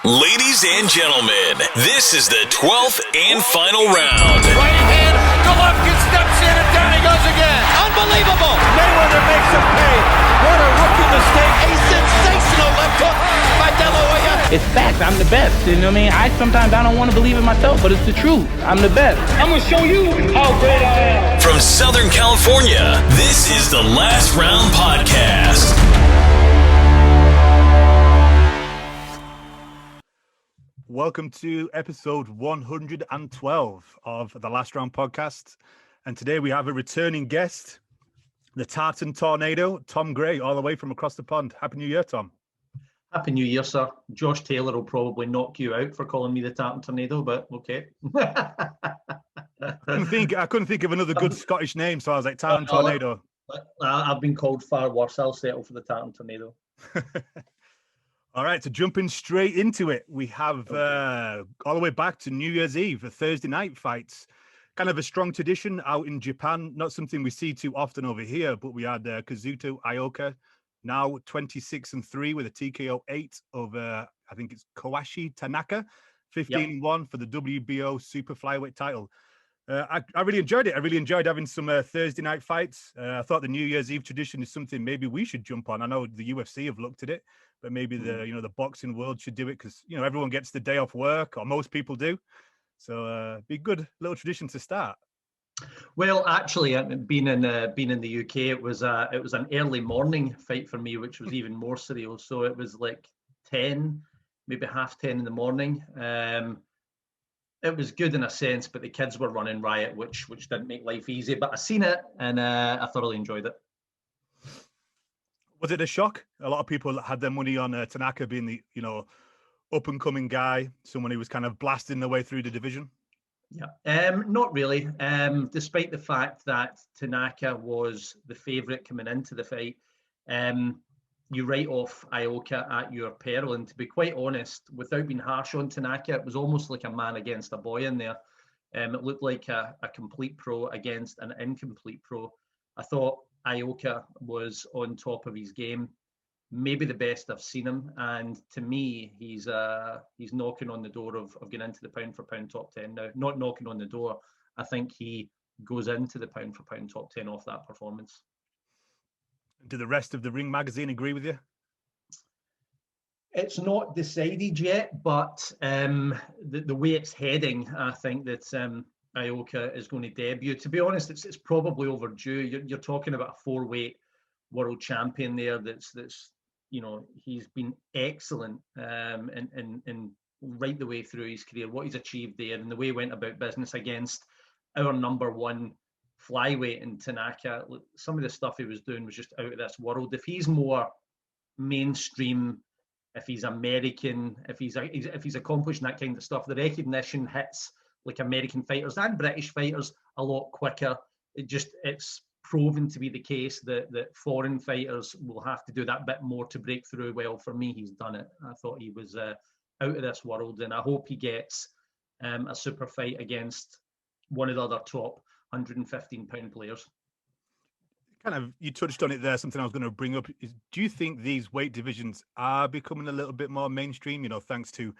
Ladies and gentlemen, this is the 12th and final round. Right hand, Golovkin steps in and down he goes again. Unbelievable. Mayweather makes him pay. What a rookie mistake. A sensational left hook by De La Hoya. It's fact. I'm the best. You know what I mean? Sometimes I don't want to believe it myself, but it's the truth. I'm the best. I'm going to show you how great I am. From Southern California, this is the Last Round Podcast. Welcome to episode 112 of the Last Round Podcast. And today we have a returning guest, the Tartan Tornado, Tom Gray, all the way from across the pond. Happy New Year, Tom. Happy New Year, sir. Josh Taylor will probably knock you out for calling me the Tartan Tornado, but okay. I couldn't think of another good Scottish name, so I was like, Tartan Tornado. I've been called far worse. I'll settle for the Tartan Tornado. All right, so jumping straight into it, we have all the way back to New Year's Eve, a Thursday night fights. Kind of a strong tradition out in Japan, not something we see too often over here, but we had Kazuto Ayoka, now 26-3 with a TKO 8 over, I think it's Kawashi Tanaka, 15-1 for the WBO super flyweight title. I really enjoyed it. I really enjoyed having some Thursday night fights. I thought the New Year's Eve tradition is something maybe we should jump on. I know the UFC have looked at it, but maybe the boxing world should do it because everyone gets the day off work, or most people do. So be a good little tradition to start. Well, actually, being in the UK, it was an early morning fight for me, which was even more surreal. So it was like 10, maybe half 10 in the morning. It was good in a sense, but the kids were running riot, which didn't make life easy. But I seen it and I thoroughly enjoyed it. Was it a shock? A lot of people had their money on Tanaka being the up and coming guy, someone who was kind of blasting their way through the division. Yeah, not really. Despite the fact that Tanaka was the favourite coming into the fight, you write off Ayoka at your peril. And to be quite honest, without being harsh on Tanaka, it was almost like a man against a boy in there. It looked like a complete pro against an incomplete pro. I thought Ayoka was on top of his game, maybe the best I've seen him. And to me, he's knocking on the door of getting into the pound for pound top 10 now. Not knocking on the door. I think he goes into the pound for pound top 10 off that performance. Do the rest of the Ring magazine agree with you? It's not decided yet, but the way it's heading, I think that Ayoka is going to debut. To be honest, it's probably overdue. You're talking about a 4-weight world champion there. That's he's been excellent and right the way through his career. What he's achieved there and the way he went about business against our number one flyweight in Tanaka, some of the stuff he was doing was just out of this world. If he's more mainstream, if he's American, if he's accomplishing that kind of stuff, the recognition hits like American fighters and British fighters a lot quicker. It's proven to be the case that foreign fighters will have to do that bit more to break through. Well, for me, he's done it. I thought he was out of this world, and I hope he gets a super fight against one of the other top 115-pound players. Kind of, you touched on it there. Something I was going to bring up is: do you think these weight divisions are becoming a little bit more mainstream? Thanks to,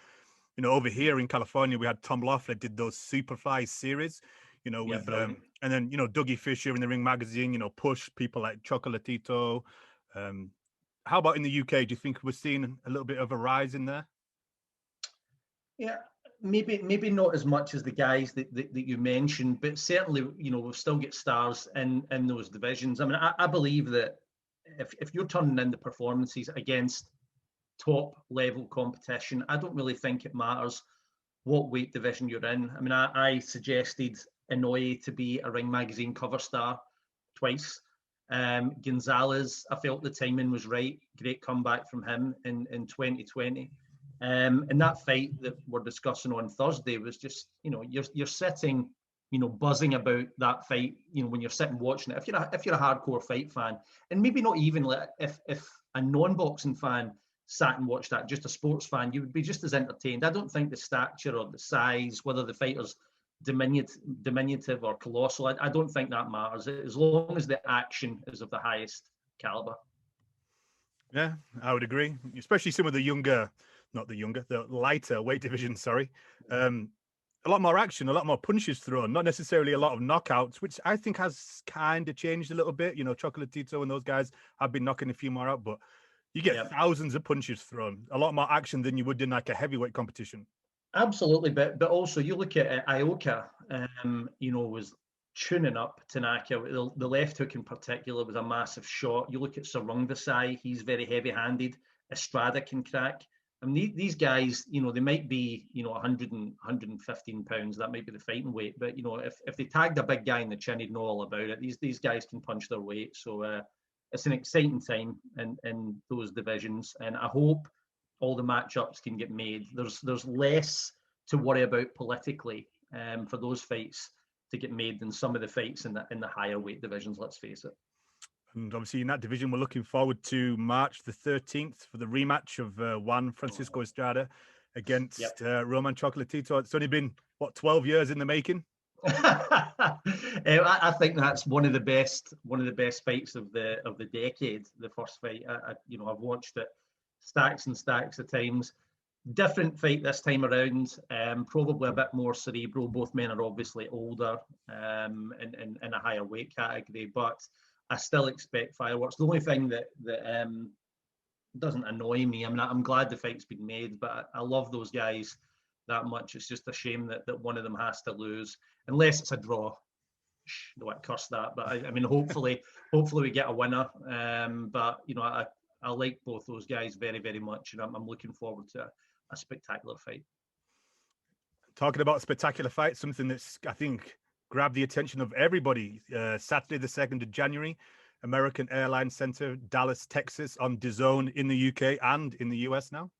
over here in California, we had Tom Loeffler did those Superfly series. With and then Dougie Fisher in the Ring magazine. Push people like Chocolatito. How about in the UK? Do you think we're seeing a little bit of a rise in there? Yeah. Maybe not as much as the guys that you mentioned, but certainly, we'll still get stars in those divisions. I mean, I believe that if you're turning in the performances against top level competition, I don't really think it matters what weight division you're in. I mean, I suggested Inoue to be a Ring magazine cover star twice. Gonzalez, I felt the timing was right. Great comeback from him in 2020. And that fight that we're discussing on Thursday was just, you're sitting, buzzing about that fight, when you're sitting watching it. If you're a hardcore fight fan, and maybe not even like if a non-boxing fan sat and watched that, just a sports fan, you would be just as entertained. I don't think the stature or the size, whether the fighter's diminutive or colossal, I don't think that matters, as long as the action is of the highest caliber. Yeah, I would agree. Especially some of the younger not the younger, the lighter weight division, sorry. A lot more action, a lot more punches thrown, not necessarily a lot of knockouts, which I think has kind of changed a little bit. You know, Chocolatito and those guys have been knocking a few more out, but you get thousands of punches thrown, a lot more action than you would in like a heavyweight competition. Absolutely, but also you look at Ayoka, you know, was tuning up Tanaka. The left hook in particular was a massive shot. You look at Sarungdasai, he's very heavy-handed. Estrada can crack. I mean, these guys, you know, they might be, you know, 100 and 115 pounds. That might be the fighting weight. But, you know, if they tagged a big guy in the chin, he'd know all about it. These guys can punch their weight. So it's an exciting time in those divisions. And I hope all the matchups can get made. There's less to worry about politically for those fights to get made than some of the fights in the higher weight divisions, let's face it. And obviously in that division, we're looking forward to March the 13th for the rematch of Juan Francisco Estrada against Roman Chocolatito. It's only been, 12 years in the making? I think that's one of the best fights of the decade, the first fight. I've watched it stacks and stacks of times. Different fight this time around, probably a bit more cerebral. Both men are obviously older in a higher weight category, but I still expect fireworks. The only thing that doesn't annoy me, I mean, I'm glad the fight's been made, but I love those guys that much. It's just a shame that one of them has to lose, unless it's a draw. Don't want to curse that, but I mean, hopefully we get a winner. But you know, I like both those guys very, very much, and I'm looking forward to a spectacular fight. Talking about spectacular fight, something that's, I think, grabbed the attention of everybody. Saturday, the 2nd of January, American Airlines Center, Dallas, Texas, on DAZN in the UK and in the US now.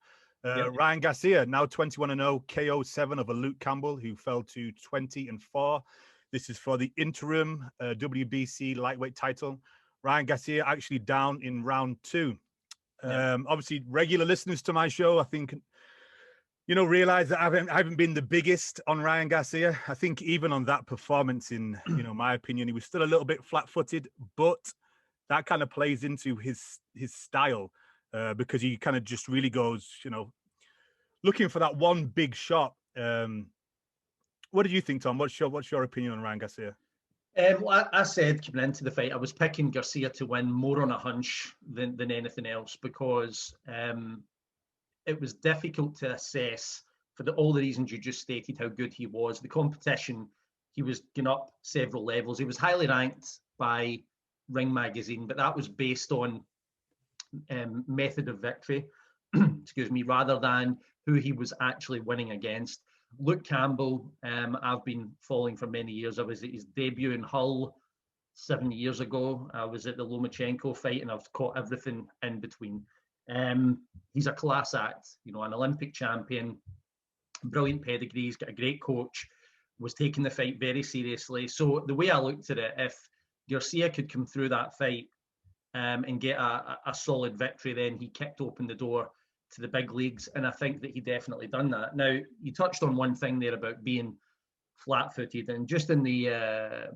Ryan Garcia, now 21-0, KO7 of a Luke Campbell, who fell to 20-4. This is for the interim WBC lightweight title. Ryan Garcia actually down in round 2. Obviously, regular listeners to my show, I think, you know, realize that I haven't been the biggest on Ryan Garcia. I think even on that performance, in, you know, my opinion, he was still a little bit flat-footed, but that kind of plays into his style because he kind of just really goes, you know, looking for that one big shot. What do you think, Tom? What's your opinion on Ryan Garcia? Well, I said coming into the fight, I was picking Garcia to win more on a hunch than anything else, because it was difficult to assess for all the reasons you just stated how good he was. The competition, he was going up several levels. He was highly ranked by Ring Magazine, but that was based on method of victory, excuse me, rather than who he was actually winning against. Luke Campbell, I've been following for many years. I was at his debut in Hull 7 years ago. I was at the Lomachenko fight, and I've caught everything in between. He's a class act, you know, an Olympic champion, brilliant pedigree. He's got a great coach, was taking the fight very seriously. So the way I looked at it, if Garcia could come through that fight and get a solid victory, then he kicked open the door to the big leagues, and I think that he definitely done that. Now, you touched on one thing there about being flat-footed, and just in the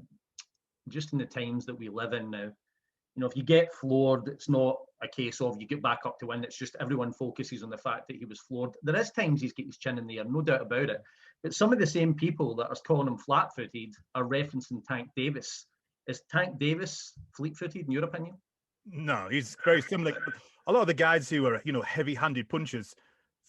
times that we live in now, you know, if you get floored, it's not a case of you get back up to win. It's just everyone focuses on the fact that he was floored. There is times he's got his chin in the air, no doubt about it. But some of the same people that are calling him flat-footed are referencing Tank Davis. Is Tank Davis fleet-footed in your opinion? No, he's very similar. A lot of the guys who are, you know, heavy-handed punchers,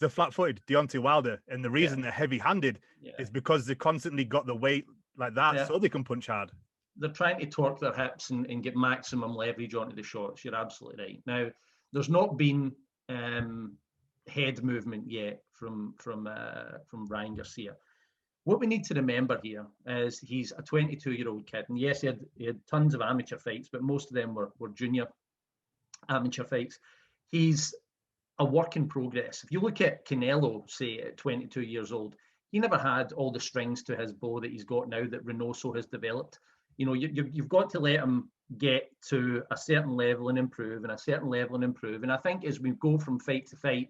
they're flat-footed. Deontay Wilder, and the reason they're heavy-handed is because they constantly got the weight like that, so they can punch hard. They're trying to torque their hips and get maximum leverage onto the shots. You're absolutely right. Now, there's not been head movement yet from Ryan Garcia. What we need to remember here is he's a 22-year-old kid, and yes, he had tons of amateur fights, but most of them were junior amateur fights. He's a work in progress. If you look at Canelo, say at 22 years old, he never had all the strings to his bow that he's got now that Reynoso has developed. You know, you've got to let him get to a certain level and improve, and a certain level and improve. And I think as we go from fight to fight,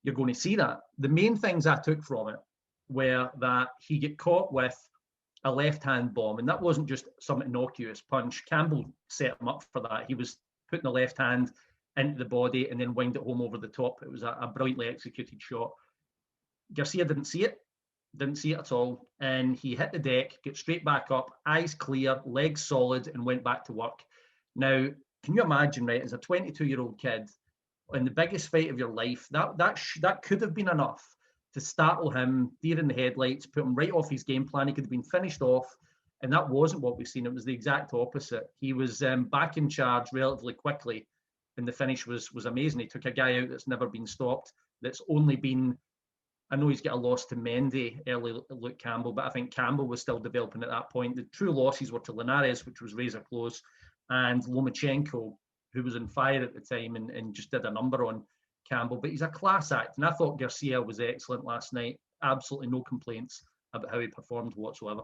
you're going to see that. The main things I took from it were that he get caught with a left-hand bomb, and that wasn't just some innocuous punch. Campbell set him up for that. He was putting the left hand into the body and then wind it home over the top. It was a brilliantly executed shot. Garcia didn't see it at all. And he hit the deck, get straight back up, eyes clear, legs solid, and went back to work. Now, can you imagine, right, as a 22-year-old kid, in the biggest fight of your life, that could have been enough to startle him, deer in the headlights, put him right off his game plan. He could have been finished off. And that wasn't what we've seen. It was the exact opposite. He was back in charge relatively quickly, and the finish was amazing. He took a guy out that's never been stopped, that's only been, I know he's got a loss to Mendy, early Luke Campbell, but I think Campbell was still developing at that point. The true losses were to Linares, which was razor close, and Lomachenko, who was on fire at the time and just did a number on Campbell. But he's a class act, and I thought Garcia was excellent last night. Absolutely no complaints about how he performed whatsoever.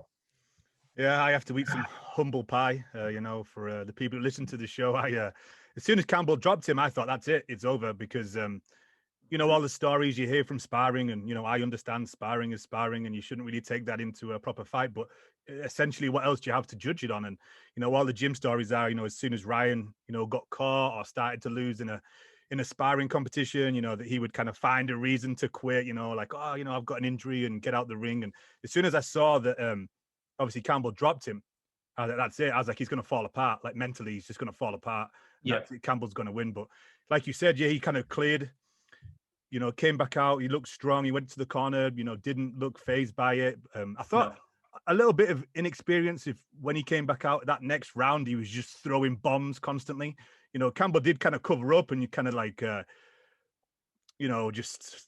Yeah, I have to eat some humble pie, for the people who listen to the show. As soon as Campbell dropped him, I thought, that's it, it's over, because, all the stories you hear from sparring, and, I understand sparring is sparring and you shouldn't really take that into a proper fight, but essentially what else do you have to judge it on? And, all the gym stories are, as soon as Ryan, got caught or started to lose in a sparring competition, that he would kind of find a reason to quit, like, I've got an injury, and get out the ring. And as soon as I saw that, obviously Campbell dropped him, that's it. I was like, he's going to fall apart. Like, mentally, he's just going to fall apart. Yeah, Campbell's going to win. But like you said, yeah, he kind of cleared, came back out. He looked strong. He went to the corner, didn't look phased by it. I thought a little bit of inexperience when he came back out that next round, he was just throwing bombs constantly. Campbell did kind of cover up, and you kind of like, just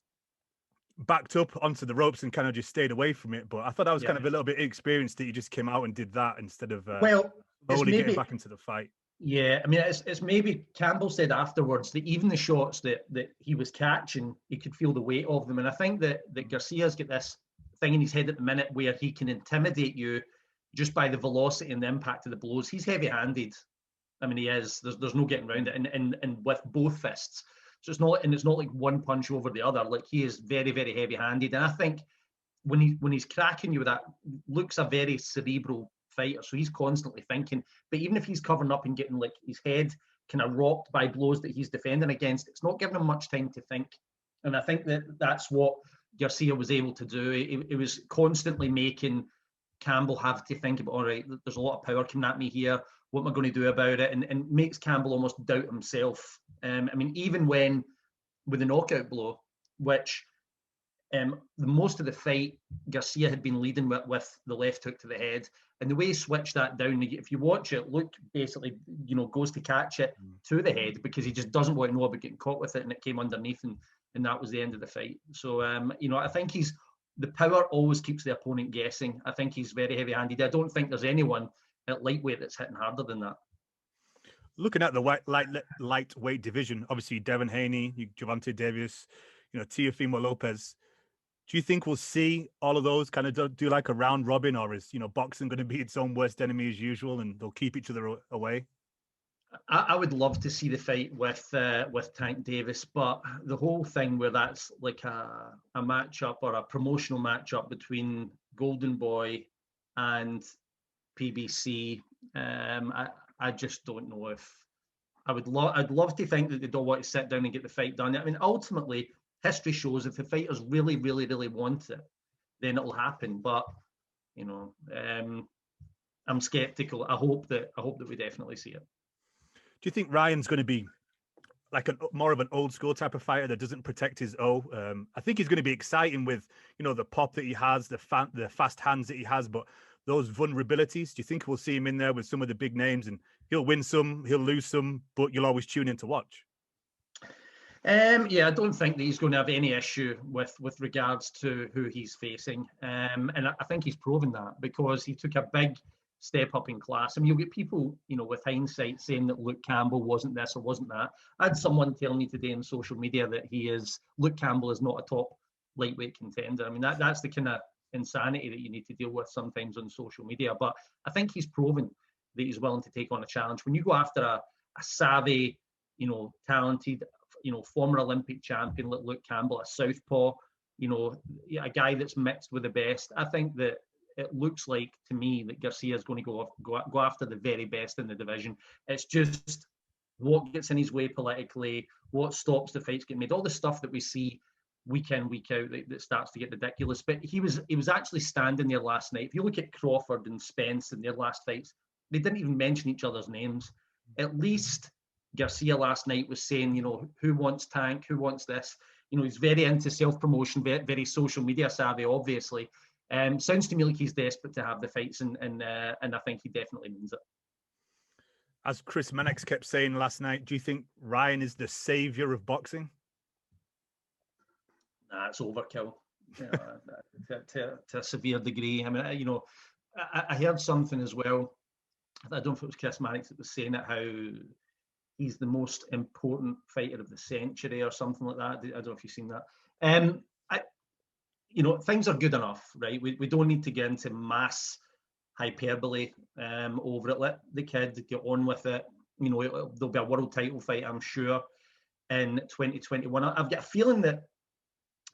backed up onto the ropes and kind of just stayed away from it. But I thought that was kind of a little bit inexperienced that he just came out and did that instead of getting back into the fight. Yeah, I mean, it's maybe Campbell said afterwards that even the shots that he was catching, he could feel the weight of them. And I think that Garcia's got this thing in his head at the minute where he can intimidate you just by the velocity and the impact of the blows. He's heavy-handed. I mean, he is. There's no getting around it, and with both fists. So it's not like one punch over the other. Like, he is very, very heavy-handed. And I think when he's cracking you with that, Luke's a very cerebral fighter, so he's constantly thinking. But even if he's covering up and getting like his head kind of rocked by blows that he's defending against, it's not giving him much time to think. And I think that's what Garcia was able to do. It was constantly making Campbell have to think about, all right, there's a lot of power coming at me here. What am I going to do about it? And makes Campbell almost doubt himself. I mean, even when with the knockout blow, which most of the fight, Garcia had been leading with the left hook to the head. And the way he switched that down, if you watch it, Luke basically, goes to catch it to the head because he just doesn't want to know about getting caught with it, and it came underneath, and that was the end of the fight. So, I think the power always keeps the opponent guessing. I think he's very heavy-handed. I don't think there's anyone at lightweight that's hitting harder than that. Looking at the lightweight division, obviously Devin Haney, Gervonta Davis, Teofimo Lopez. Do you think we'll see all of those kind of do like a round robin, or is boxing going to be its own worst enemy as usual, and they'll keep each other away? I would love to see the fight with Tank Davis, but the whole thing where that's like a matchup or a promotional matchup between Golden Boy and PBC, I just don't know if I'd love to think that they don't want to sit down and get the fight done. I mean, ultimately, history shows if the fighters really, really, really want it, then it'll happen. But I'm skeptical. I hope that we definitely see it. Do you think Ryan's going to be like more of an old school type of fighter that doesn't protect his O? I think he's going to be exciting with the pop that he has, the fast hands that he has, but those vulnerabilities. Do you think we'll see him in there with some of the big names, and he'll win some, he'll lose some, but you'll always tune in to watch? Yeah, I don't think that he's going to have any issue with regards to who he's facing. And I think he's proven that because he took a big step up in class. I mean, you'll get people, with hindsight saying that Luke Campbell wasn't this or wasn't that. I had someone tell me today on social media that Luke Campbell is not a top lightweight contender. I mean, that's the kind of insanity that you need to deal with sometimes on social media. But I think he's proven that he's willing to take on a challenge. When you go after a savvy, talented, former Olympic champion like Luke Campbell, a southpaw, a guy that's mixed with the best, I think that it looks like to me that Garcia is going to go after the very best in the division. It's just what gets in his way politically, what stops the fights getting made, all the stuff that we see week in, week out that starts to get ridiculous. But he was actually standing there last night. If you look at Crawford and Spence in their last fights, they didn't even mention each other's names. At least Garcia last night was saying, who wants Tank, who wants this. He's very into self-promotion, very social media savvy, obviously. Sounds to me like he's desperate to have the fights, and I think he definitely means it. As Chris Mannix kept saying last night, do you think Ryan is the savior of boxing? Nah, it's overkill to a severe degree. I mean, I heard something as well. I don't know if it was Chris Mannix that was saying it, how he's the most important fighter of the century or something like that. I don't know if you've seen that. Things are good enough, right? We don't need to get into mass hyperbole over it. Let the kid get on with it. There'll be a world title fight, I'm sure, in 2021. I've got a feeling that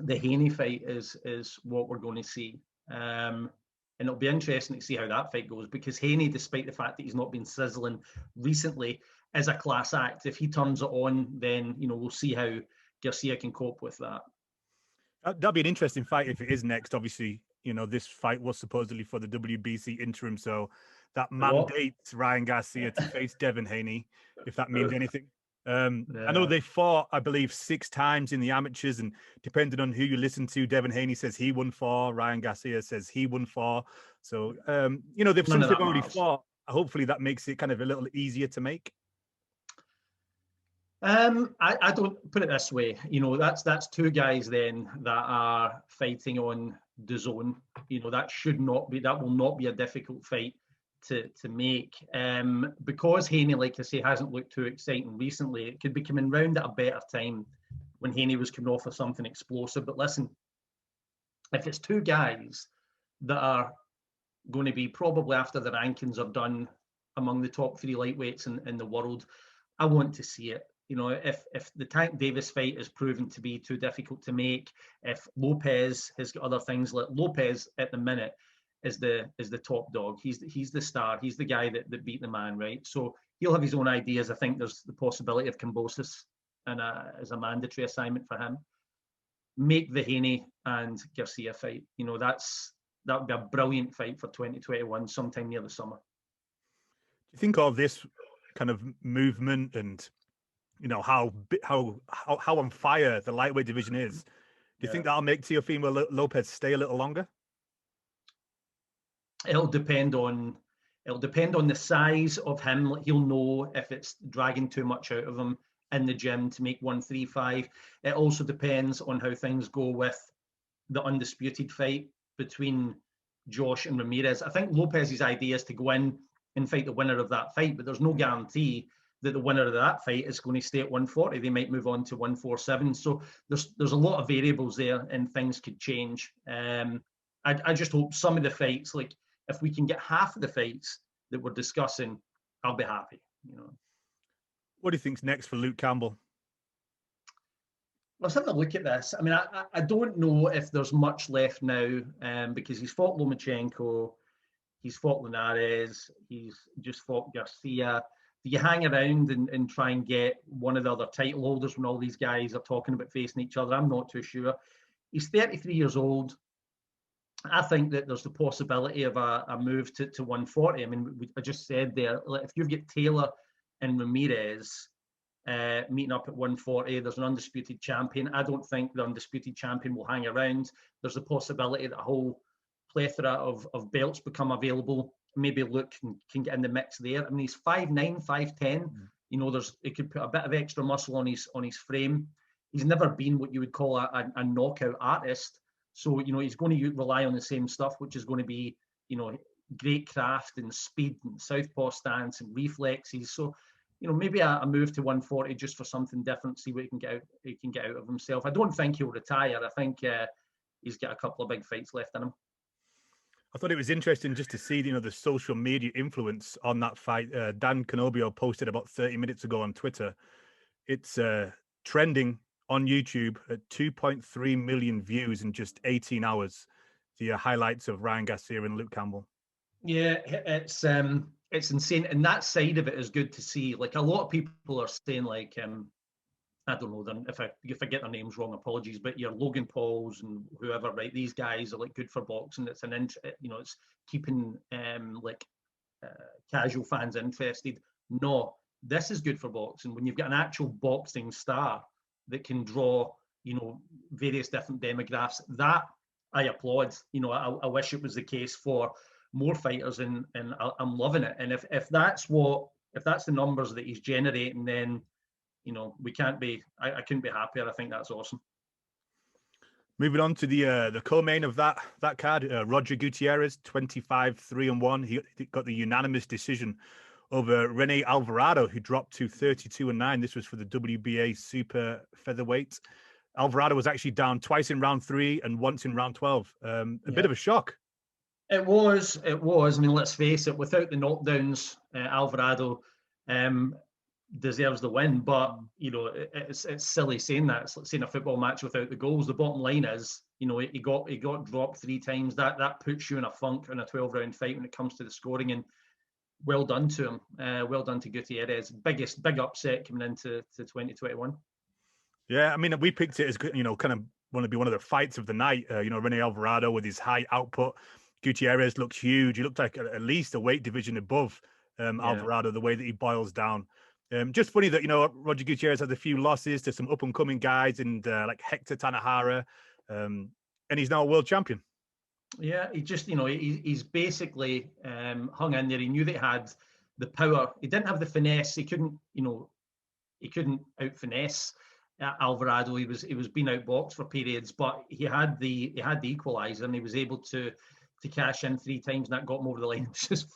the Haney fight is what we're going to see. And it'll be interesting to see how that fight goes, because Haney, despite the fact that he's not been sizzling recently, is a class act. If he turns it on, then we'll see how Garcia can cope with that. That'll be an interesting fight if it is next. Obviously, this fight was supposedly for the WBC interim, so that mandates Ryan Garcia to face Devin Haney, if that means anything. I know they fought, I believe, 6 times in the amateurs, and depending on who you listen to, Devin Haney says he won 4, Ryan Garcia says he won 4. So, they've since they've already fought. Hopefully that makes it kind of a little easier to make. I don't put it this way. That's 2 guys then that are fighting on DAZN. That will not be a difficult fight to make. Because Haney, like I say, hasn't looked too exciting recently. It could be coming round at a better time when Haney was coming off of something explosive. But listen, if it's 2 guys that are going to be probably, after the rankings are done, among the top 3 lightweights in the world, I want to see it. If the Tank Davis fight is proven to be too difficult to make, if Lopez has got other things, like Lopez at the minute is the top dog. He's the star. He's the guy that beat the man, right? So he'll have his own ideas. I think there's the possibility of Kambosos as a mandatory assignment for him. Make the Haney and Garcia fight. That would be a brilliant fight for 2021, sometime near the summer. Do you think all this kind of movement and how on fire the lightweight division is, do you think that'll make Teofimo Lopez stay a little longer? It'll depend on the size of him. He'll know if it's dragging too much out of him in the gym to make 135. It also depends on how things go with the undisputed fight between Josh and Ramirez. I think Lopez's idea is to go in and fight the winner of that fight, but there's no guarantee that the winner of that fight is going to stay at 140. They might move on to 147. So there's a lot of variables there, and things could change. I just hope some of the fights, like if we can get half of the fights that we're discussing, I'll be happy. What do you think's next for Luke Campbell? Let's have a look at this. I mean, I don't know if there's much left now, because he's fought Lomachenko, he's fought Linares, he's just fought Garcia. Do you hang around and try and get one of the other title holders when all these guys are talking about facing each other? I'm not too sure. He's 33 years old. I think that there's the possibility of a move to 140. I mean, I just said there, if you've got Taylor and Ramirez meeting up at 140, there's an undisputed champion. I don't think the undisputed champion will hang around. There's a possibility that a whole plethora of belts become available. Maybe Luke can get in the mix there. I mean, he's 5'9", 5'10". It could put a bit of extra muscle on his frame. He's never been what you would call a knockout artist. So, he's going to rely on the same stuff, which is going to be, great craft and speed and southpaw stance and reflexes. So, maybe a move to 140 just for something different, see what he can get out of himself. I don't think he'll retire. I think he's got a couple of big fights left in him. I thought it was interesting just to see, the social media influence on that fight. Dan Canobio posted about 30 minutes ago on Twitter. It's trending on YouTube at 2.3 million views in just 18 hours. The highlights of Ryan Garcia and Luke Campbell. Yeah, it's it's insane, and that side of it is good to see. Like a lot of people are saying, like I don't know, if I get their names wrong, apologies, but your Logan Pauls and whoever, right? These guys are like good for boxing. It's it's keeping casual fans interested. No, this is good for boxing when you've got an actual boxing star that can draw, various different demographics. That I applaud. I wish it was the case for more fighters, and I'm loving it. And if that's the numbers that he's generating, then we can't be. I couldn't be happier. I think that's awesome. Moving on to the co-main of that card, Roger Gutierrez, 25-3-1. He got the unanimous decision over Rene Alvarado, who dropped to 32-9. This was for the WBA super featherweight. Alvarado was actually down twice in round 3 and once in round 12. A bit of a shock. It was. I mean, let's face it, without the knockdowns, Alvarado deserves the win. But, it's silly saying that. It's like saying a football match without the goals. The bottom line is, he got dropped 3 times. That puts you in a funk in a 12-round fight when it comes to the scoring. And well done to him. Well done to Gutierrez. Big upset coming into 2021. Yeah, I mean, we picked it as, kind of want to be one of the fights of the night. Rene Alvarado with his high output. Gutierrez looks huge. He looked like at least a weight division above Alvarado, the way that he boils down. Just funny that, Roger Gutierrez had a few losses to some up-and-coming guys and like Hector Tanahara, and he's now a world champion. Yeah, he just, he's basically hung in there. He knew that he had the power. He didn't have the finesse. He couldn't out-finesse Alvarado. He was being outboxed for periods, but he had the equalizer, and he was able to cash in 3 times, and that got him over the line. It's just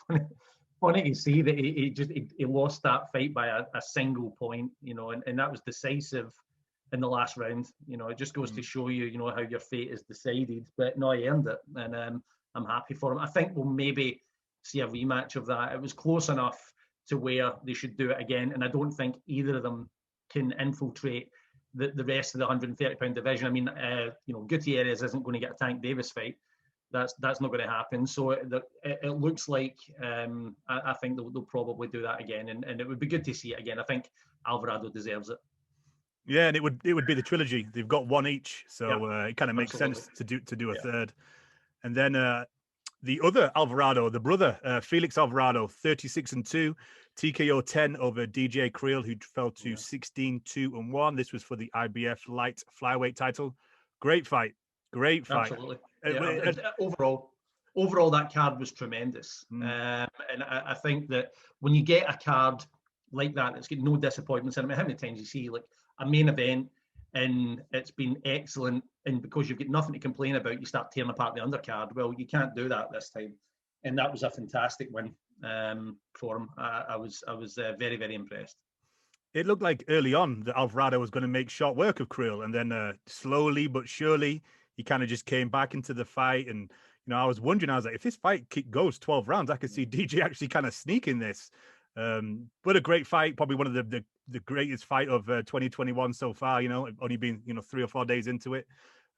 funny to see that he lost that fight by a single point, and that was decisive in the last round. It just goes to show you, how your fate is decided. But no, he earned it, and I'm happy for him. I think we'll maybe see a rematch of that. It was close enough to where they should do it again, and I don't think either of them can infiltrate the rest of the 130-pound division. I mean, Gutierrez isn't going to get a Tank Davis fight. That's not going to happen. So it looks like I think they'll probably do that again, and it would be good to see it again. I think Alvarado deserves it. Yeah, and it would be the trilogy. They've got one each, so it kind of makes sense to do a third. And then the other Alvarado, the brother, Felix Alvarado, 36-2, TKO 10 over DJ Creel, who fell to 16-2-1. This was for the IBF light flyweight title. Great fight. Absolutely. Overall, that card was tremendous. And I think that when you get a card like that, it's got no disappointments in it. I mean, how many times you see like a main event and it's been excellent, and because you've got nothing to complain about, you start tearing apart the undercard. Well, you can't do that this time, and that was a fantastic win for him. I was very, very impressed. It looked like early on that Alvarado was going to make short work of Creel, and then slowly but surely he kind of just came back into the fight. And I was wondering, I was like, if this fight goes 12 rounds, I could see DJ actually kind of sneaking this. But a great fight, probably one of the greatest fight of 2021 so far. Only been 3 or 4 days into it.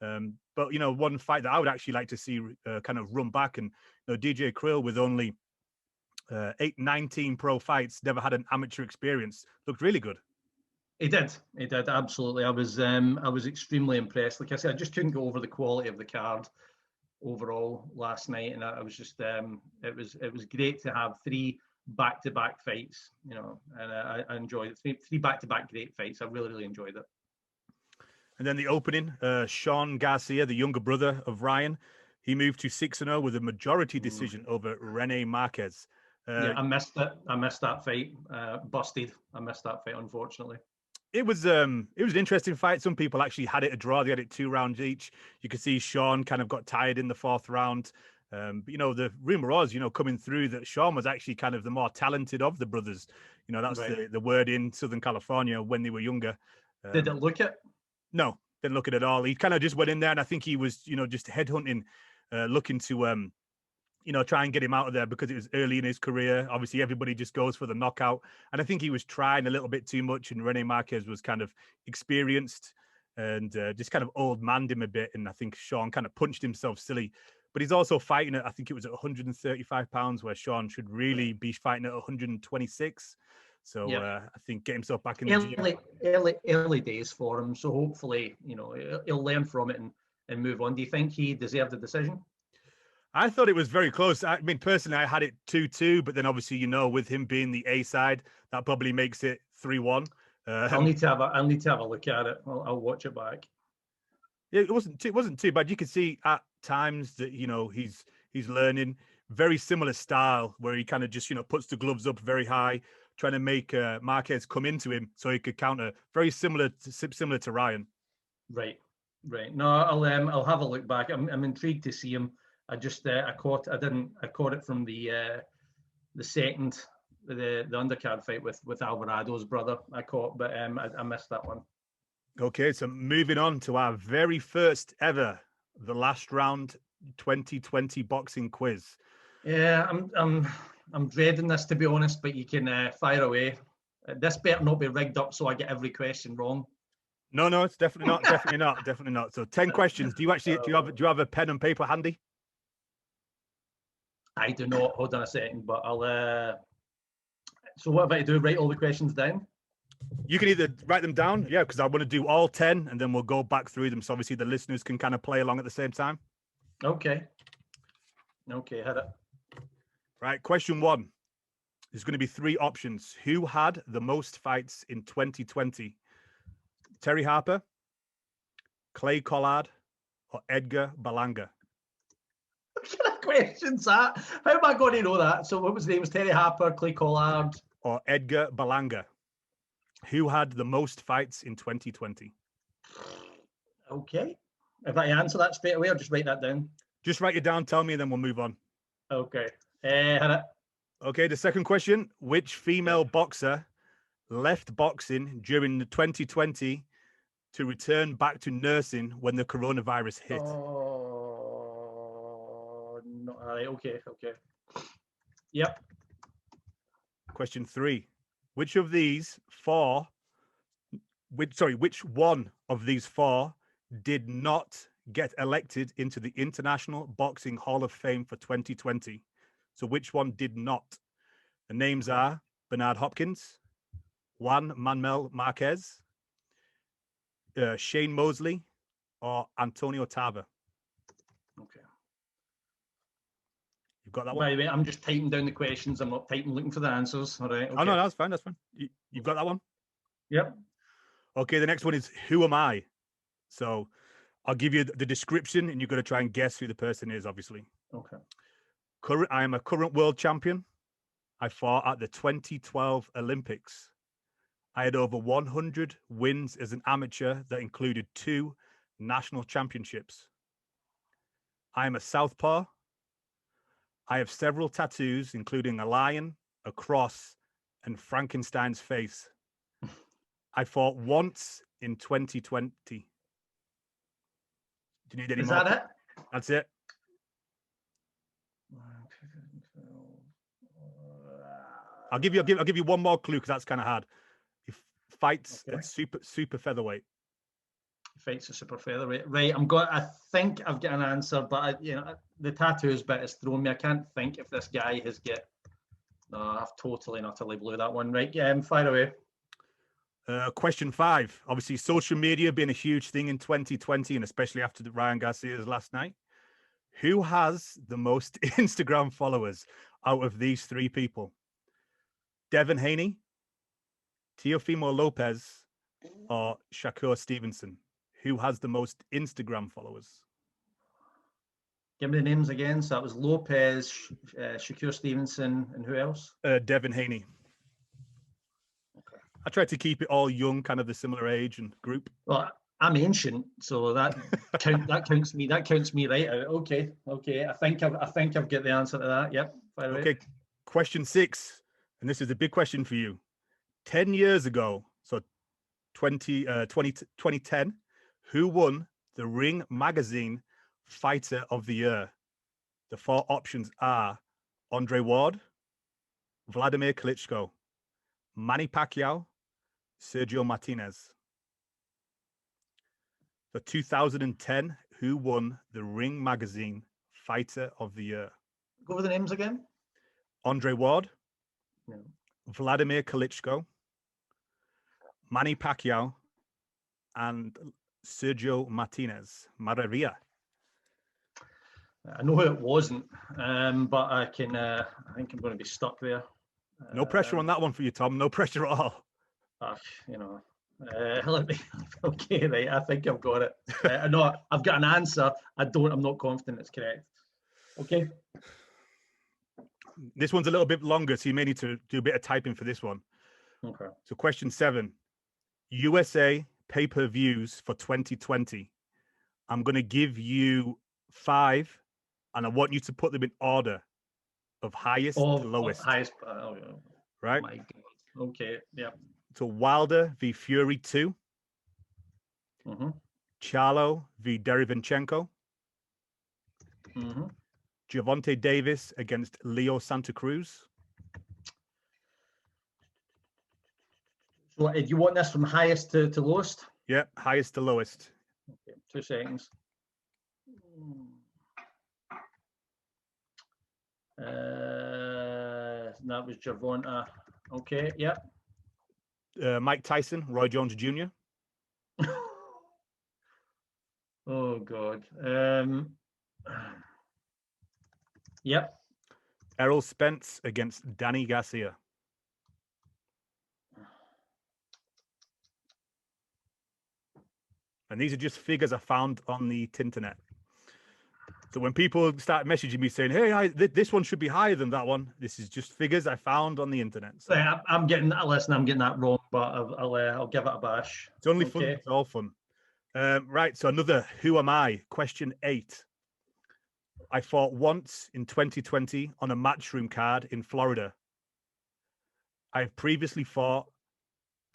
But one fight that I would actually like to see kind of run back, and DJ Creel with only 19 pro fights, never had an amateur experience, looked really good. He did absolutely. I was extremely impressed. Like I said, I just couldn't go over the quality of the card overall last night, and I was just it was great to have 3 back-to-back fights, and I enjoyed it. 3 back-to-back great fights. I really, really enjoyed it. And then the opening, Sean Garcia, the younger brother of Ryan, he moved to 6-0 with a majority decision over Rene Marquez. I missed it. I missed that fight. Busted. I missed that fight, unfortunately. It was an interesting fight. Some people actually had it a draw. They had it 2 rounds each. You could see Sean kind of got tired in the 4th round. But, the rumor was, coming through that Sean was actually kind of the more talented of the brothers. That's right. the word in Southern California when they were younger. Did it look it? No, didn't look it at all. He kind of just went in there, and I think he was, just headhunting, looking to, try and get him out of there because it was early in his career. Obviously, everybody just goes for the knockout. And I think he was trying a little bit too much, and Rene Marquez was kind of experienced and just kind of old-manned him a bit. And I think Sean kind of punched himself silly. but he's also fighting at, I think it was at 135 pounds, where Sean should really be fighting at 126. So I think get himself back in the gym. Early days for him. So hopefully, he'll learn from it and move on. Do you think he deserved the decision? I thought it was very close. I mean, personally, I had it 2-2, but then obviously, with him being the A side, that probably makes it 3-1. I'll need to have a look at it. I'll watch it back. It wasn't too bad. You could see at times that he's learning. Very similar style where he kind of just puts the gloves up very high, trying to make Marquez come into him so he could counter. Very similar to Ryan. Right. No, I'll have a look back. I'm intrigued to see him. I just I caught it from the second the undercard fight with Alvarado's brother. I caught, but I missed that one. Okay, so moving on to our very first ever, the last round 2020 boxing quiz. Yeah, I'm dreading this, to be honest, but you can fire away. This better not be rigged up so I get every question wrong. No, it's definitely not. Definitely not. So 10 questions. Do you have a pen and paper handy? I do not. Hold on a second, but I'll. So what have I to do? Write all the questions down? You can either write them down, because I want to do all 10, and then we'll go back through them. So obviously the listeners can kind of play along at the same time. Okay, hit it. Right, question 1. There's going to be 3 options. Who had the most fights in 2020? Terry Harper, Clay Collard, or Edgar Berlanga? What kind of questions that? How am I going to know that? So what was the name? Was Terry Harper, Clay Collard, or Edgar Berlanga? Who had the most fights in 2020? Okay. If I answer that straight away, I'll just write that down. Just write it down, tell me, and then we'll move on. Okay. Hit it. Okay, the second question. Which female boxer left boxing during the 2020 to return back to nursing when the coronavirus hit? Oh, no. All right, okay. Yep. Question 3. Which one of these 4 did not get elected into the International Boxing Hall of Fame for 2020? So which one did not? The names are Bernard Hopkins, Juan Manuel Marquez, Shane Mosley, or Antonio Tarver. Okay. You've got that one? Wait, I'm just typing down the questions. I'm not looking for the answers. All right. Okay. Oh, no, that's fine. You've got that one? Yep. Okay, the next one is Who Am I? So I'll give you the description and you've got to try and guess who the person is, obviously. Okay. I am a current world champion. I fought at the 2012 Olympics. I had over 100 wins as an amateur that included 2 national championships. I am a southpaw. I have several tattoos, including a lion, a cross, and Frankenstein's face. I fought once in 2020. Do you need any more? Is that it? That's it. I'll give you one more clue because that's kind of hard. He fights at super featherweight. Fights at super featherweight. Right. I think I've got an answer, but the tattoos bit has thrown me. I can't think if this guy has got. No, I've totally and utterly blew that one. Right. Fire away. Question 5. Obviously, social media being a huge thing in 2020, and especially after Ryan Garcia's last night. Who has the most Instagram followers out of these 3 people? Devin Haney, Teofimo Lopez, or Shakur Stevenson? Who has the most Instagram followers? Give me the names again. So that was Lopez, Shakur Stevenson, and who else? Devin Haney. Okay. I tried to keep it all young, kind of the similar age and group. Well, I'm ancient, so that counts me. That counts me right out. Okay. I think I've got the answer to that. Yep. Fire away. Okay. Question 6, and this is a big question for you. 10 years ago, so 2010, who won the Ring Magazine Fighter of the Year? The 4 options are Andre Ward, Vladimir Klitschko, Manny Pacquiao, Sergio Martinez. The 2010, who won the Ring Magazine Fighter of the Year? Go over the names again. Andre Ward, No. Vladimir Klitschko, Manny Pacquiao, and Sergio Martinez. Maravilla. I know it wasn't, but I can. I think I'm going to be stuck there. No pressure on that one for you, Tom. No pressure at all. You know. Let me. Okay, right. I think I've got it. No, I've got an answer. I'm not confident it's correct. Okay. This one's a little bit longer, so you may need to do a bit of typing for this one. Okay. So question 7, USA pay-per-views for 2020. I'm going to give you 5, and I want you to put them in order of highest to lowest. Highest. Right? My God. Okay. Yeah. So Wilder v. Fury 2. Mm-hmm. Charlo v. Derevyanchenko. Mm-hmm. Gervonta Davis against Leo Santa Cruz. So, do you want this from highest to lowest? Yeah, highest to lowest. Okay, 2 seconds. That was Gervonta. Okay, yep. Mike Tyson, Roy Jones Jr. Oh God. Yep. Errol Spence against Danny Garcia. And these are just figures I found on the internet. So when people start messaging me saying, "Hey, this one should be higher than that one," this is just figures I found on the internet. So I'm getting that. Listen, I'm getting that wrong, but I'll give it a bash. It's only fun. It's all fun. Right. So another Who Am I? Question 8. I fought once in 2020 on a matchroom card in Florida. I have previously fought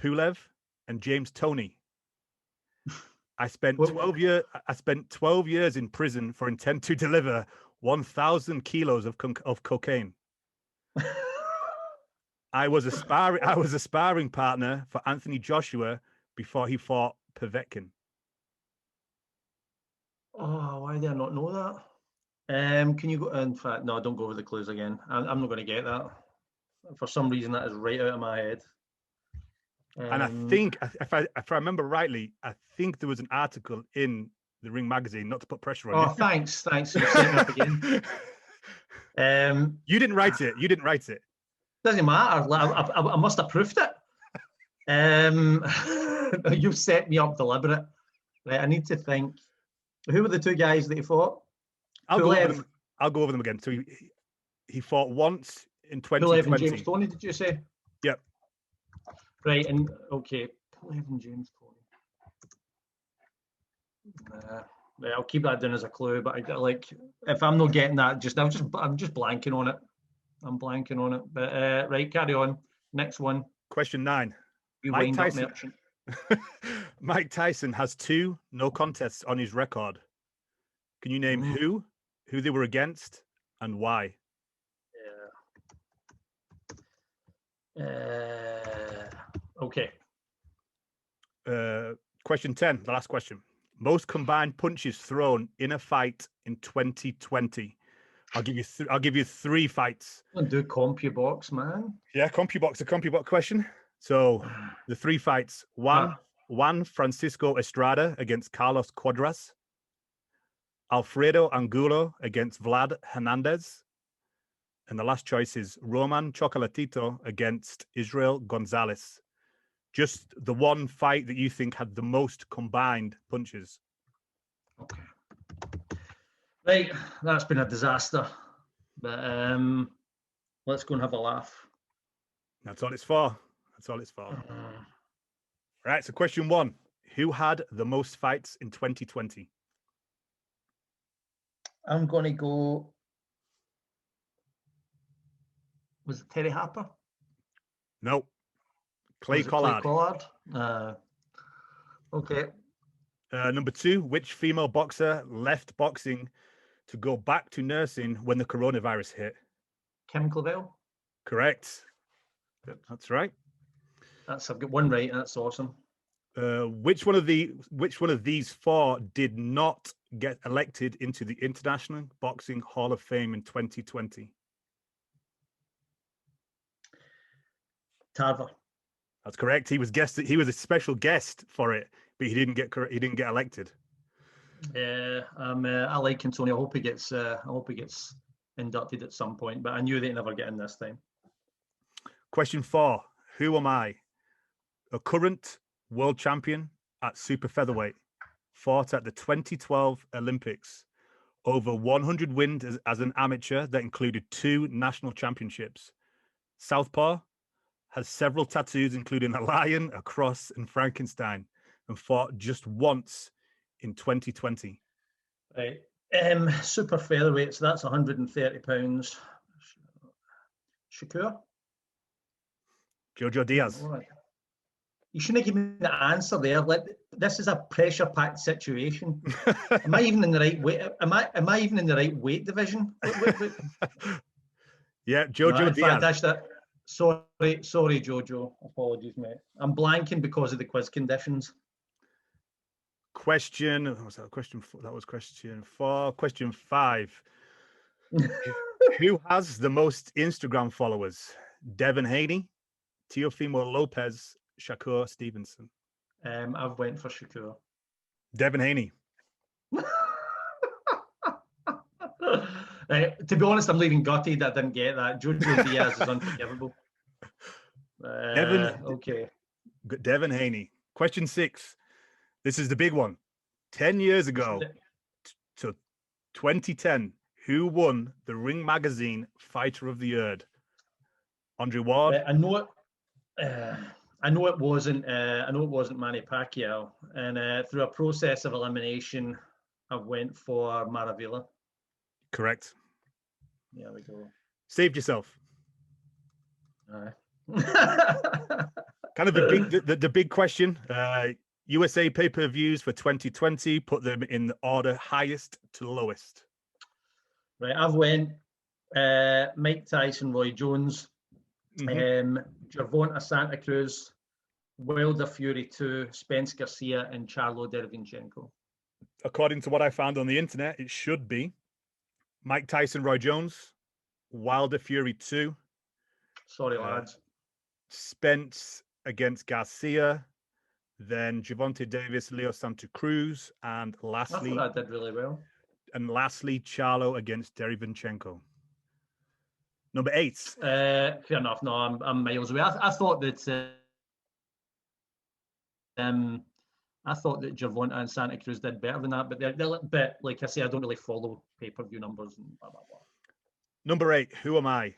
Pulev and James Toney. I spent 12 years in prison for intent to deliver 1,000 kilos of cocaine. I was a sparring partner for Anthony Joshua before he fought Povetkin. Oh, why did I not know that? Can you go? In fact, no, don't go over the clues again. I'm not going to get that. For some reason, that is right out of my head. And I think, if I remember rightly, I think there was an article in the Ring magazine, not to put pressure on you. Oh, thanks. You're setting up again. You didn't write it. Doesn't matter. I must have proofed it. You've set me up deliberate. Right, I need to think. Who were the 2 guys that he fought? I'll go over them again. So he fought once in 2020. Pulev and James Toney, did you say? Yep. Right, and okay, Pulev and James Toney. Right, I'll keep that down as a clue. But if I'm not getting that, I'm just blanking on it. I'm blanking on it. But right, carry on. Next one. Question 9. Mike Tyson. Mike Tyson has 2 no contests on his record. Can you name who they were against, and why? Okay. Question 10, the last question. Most combined punches thrown in a fight in 2020. I'll give you 3 fights. Do CompuBox, man. Yeah, CompuBox, a CompuBox question. So the 3 fights. Juan Francisco Estrada against Carlos Cuadras. Alfredo Angulo against Vlad Hernandez. And the last choice is Roman Chocolatito against Israel Gonzalez. Just the one fight that you think had the most combined punches. Okay. Right, that's been a disaster. But let's go and have a laugh. That's all it's for. Right, so question 1. Who had the most fights in 2020? I'm going to go... Was it Terry Harper? No. Clay Collard. Okay. Number 2, which female boxer left boxing to go back to nursing when the coronavirus hit? Kim Clavel. Correct. That's right. I've got 1 right. That's awesome. Which one of these four did not get elected into the International Boxing Hall of Fame in 2020? Tarver. That's correct. He was a special guest for it, but he didn't get elected. Yeah, I like Antonio. I hope he gets inducted at some point, but I knew they'd never get in this time. Question 4. Who am I? A current world champion at super featherweight, fought at the 2012 Olympics, over 100 wins as an amateur that included 2 national championships. Southpaw, has several tattoos including a lion, a cross, and Frankenstein, and fought just once in 2020. Right. Super featherweight, so that's 130 pounds. Shakur? Jojo Diaz. All right. You shouldn't give me the answer there. This is a pressure-packed situation. Am I even in the right weight? Am I even in the right weight division? Yeah, Jojo Diaz. Sorry, Jojo. Apologies, mate. I'm blanking because of the quiz conditions. Question. What was that? Question 4. That was question 4. Question 5. Who has the most Instagram followers? Devin Haney, Teofimo Lopez, Shakur Stevenson. I've went for Shakur. Devin Haney. To be honest, I'm leaving gutted that I didn't get that. Jojo Diaz is unforgivable. Okay. Devin Haney. Question 6. This is the big one. 10 years ago, to 2010, who won the Ring Magazine Fighter of the Year? Andre Ward. I know it wasn't Manny Pacquiao, and through a process of elimination, I went for Maravilla. Correct. There we go. Saved yourself. Kind of the big question. USA pay-per-views for 2020. Put them in the order highest to lowest. Right, I've went Mike Tyson, Roy Jones, Gervonta Santa Cruz, Wilder Fury 2, Spence Garcia, and Charlo Derevyanchenko. According to what I found on the internet, it should be Mike Tyson, Roy Jones, Wilder Fury 2. Sorry, lads. Spence against Garcia, then Gervonta Davis, Leo Santa Cruz, and lastly, I thought I did really well. And lastly, Charlo against Derevyanchenko. Number 8. Fair enough. No, I'm miles away. I thought that Gervonta and Santa Cruz did better than that, but they're a bit, like I say, I don't really follow pay-per-view numbers and blah blah blah. Number 8. Who am I?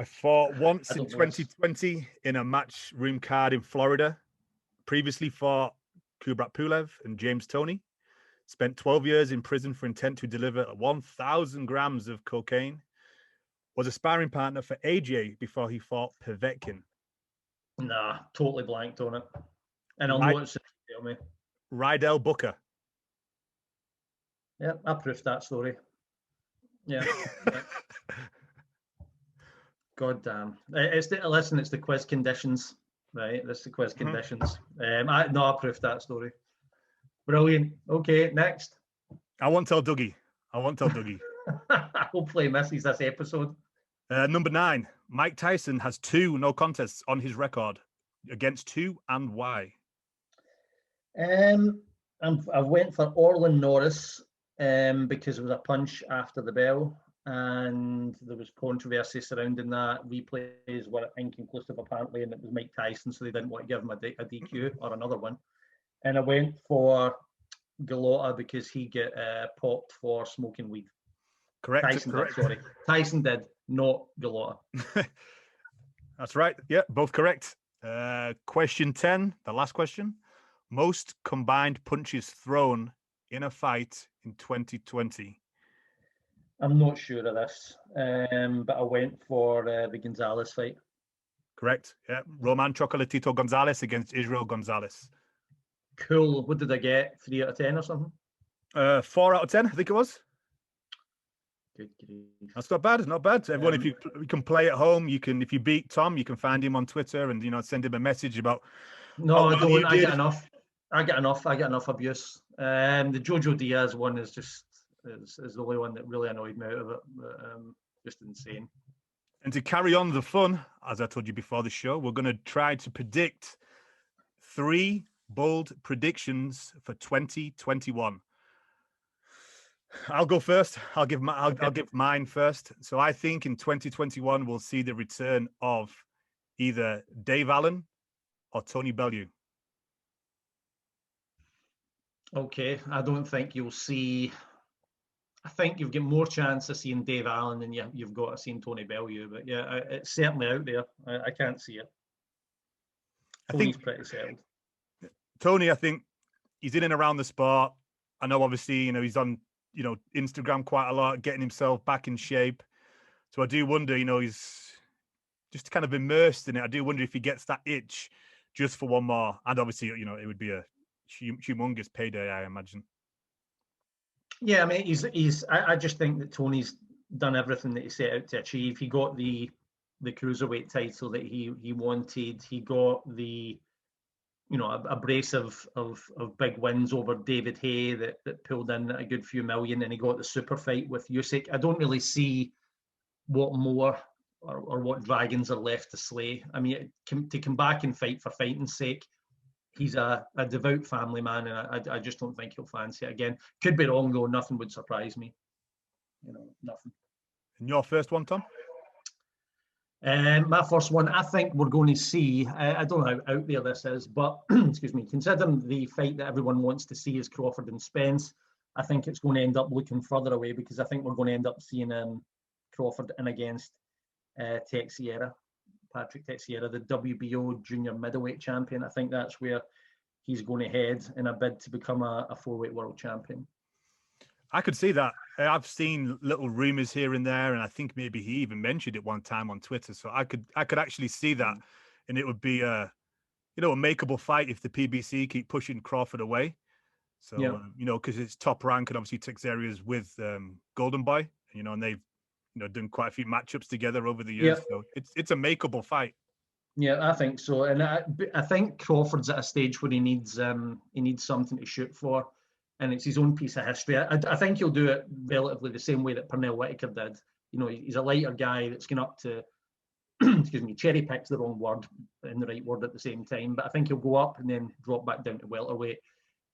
I fought once in 2020 in a matchroom card in Florida. Previously fought Kubrat Pulev and James Toney. Spent 12 years in prison for intent to deliver 1,000 grams of cocaine. Was a sparring partner for AJ before he fought Povetkin. Nah, totally blanked on it. And I'll know it's tell me. Rydell Booker. Yeah, I proofed that story. Yeah. God damn. It's the quiz conditions, right? That's the quiz conditions. I proofed that story. Brilliant. Okay, next. I won't tell Dougie. Hopefully he misses this episode. Number 9. Mike Tyson has 2 no contests on his record. Against who and why? I went for Orlin Norris because it was a punch after the bell, and there was controversy surrounding that. Replays were inconclusive apparently, and it was Mike Tyson, so they didn't want to give him a DQ or another one. And I went for Galota because he get popped for smoking weed. Correct. Tyson did, not Galota. That's right. Yeah, both correct. Question 10, the last question. Most combined punches thrown in a fight in 2020. I'm not sure of this, but I went for the Gonzalez fight. Correct. Yeah, Roman Chocolatito Gonzalez against Israel Gonzalez. Cool. What did I get? 3 out of 10 or something? 4 out of 10, I think it was. Good grief. That's not bad. Not bad. Everyone, if you can play at home, you can. If you beat Tom, you can find him on Twitter and send him a message about No, Oh, I well, you don't. I did. get enough. I get enough abuse. The Jojo Diaz one is just is the only one that really annoyed me out of it. But, just insane. And to carry on the fun, as I told you before the show, we're going to try to predict 3 bold predictions for 2021. I'll go first. I'll give mine first. So I think in 2021 we'll see the return of either Dave Allen or Tony Bellew. Okay, I don't think you'll see. I think you've got more chance of seeing Dave Allen than you've got of seeing Tony Bellew. But yeah, it's certainly out there. I can't see it. Tony's pretty settled. Tony, I think he's in and around the sport. I know, obviously, he's on, Instagram quite a lot, getting himself back in shape. So I do wonder, he's just kind of immersed in it. I do wonder if he gets that itch just for one more. And obviously, it would be a humongous payday, I imagine. Yeah, I mean, he's. I just think that Tony's done everything that he set out to achieve. He got the cruiserweight title that he wanted. He got the, a brace of big wins over David Hay that pulled in a good few million, and he got the super fight with Usyk. I don't really see what more or what dragons are left to slay. I mean, to come back and fight for fighting's sake, he's a devout family man, and I just don't think he'll fancy it again. Could be wrong though. Nothing would surprise me. Nothing. And your first one, Tom? My first one, I think we're going to see, I don't know how out there this is, but excuse me, considering the fight that everyone wants to see is Crawford and Spence, I think it's going to end up looking further away, because I think we're going to end up seeing Crawford in against Teixeira, Patrick Teixeira, the WBO junior middleweight champion. I think that's where he's going to head in a bid to become a 4-weight world champion. I could see that. I've seen little rumors here and there, and I think maybe he even mentioned it one time on Twitter. So I could actually see that, and it would be a makeable fight if the PBC keep pushing Crawford away. So yeah. Because it's top rank, and obviously Teixeira's with Golden Boy, and they've done quite a few matchups together over the years. Yeah. So it's a makeable fight. Yeah, I think so, and I think Crawford's at a stage where he needs something to shoot for. And it's his own piece of history. I think he'll do it relatively the same way that Pernell Whitaker did. He's a lighter guy that's going up to, excuse me, cherry picks the wrong word and the right word at the same time. But I think he'll go up and then drop back down to welterweight,